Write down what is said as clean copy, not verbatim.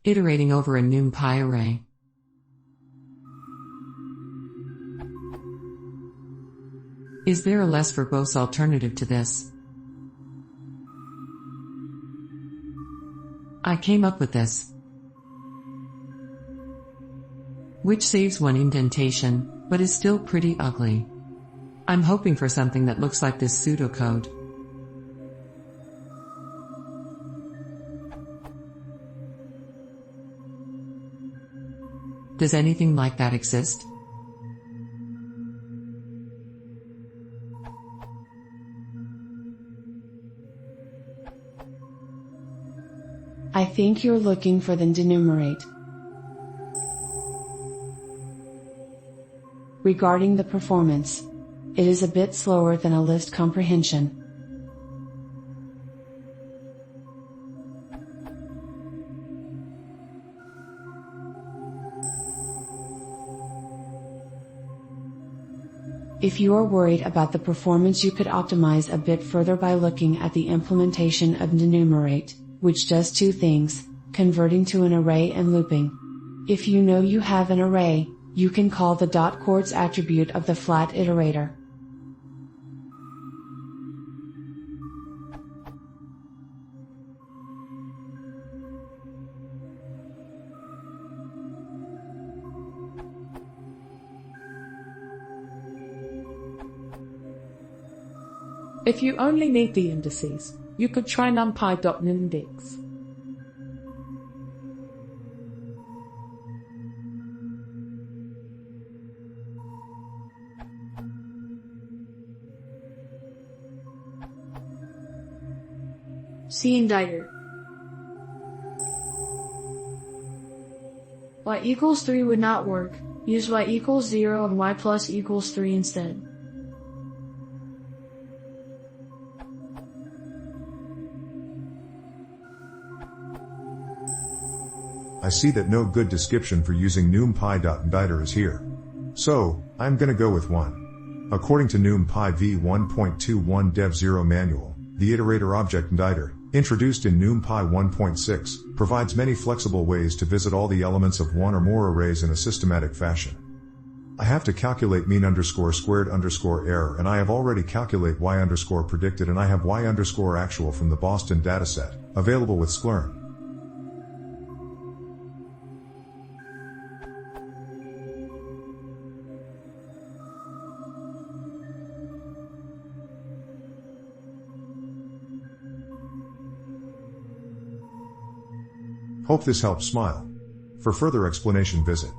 Iterating over a numpy array. Is there a less verbose alternative to this? I came up with this, which saves one indentation, but is still pretty ugly. I'm hoping for something that looks like this pseudocode. Does anything like that exist? I think you're looking for the denumerate. Regarding the performance, it is a bit slower than a list comprehension. If you are worried about the performance, you could optimize a bit further by looking at the implementation of denumerate, which does two things: converting to an array and looping. If you know you have an array, you can call the .chords attribute of the flat iterator. If you only need the indices, you could try numpy.index. See inditer. Y equals 3 would not work. Use y equals 0 and y plus equals 3 instead. I see that no good description for using numpy.inditer is here. So, I'm gonna go with one. According to numpy v1.21 dev 0 manual, the iterator object inditer, introduced in numpy 1.6, provides many flexible ways to visit all the elements of one or more arrays in a systematic fashion. I have to calculate mean underscore squared underscore error, and I have already calculate y underscore predicted, and I have y underscore actual from the Boston dataset, available with Sklern. Hope this helps. Smile. For further explanation visit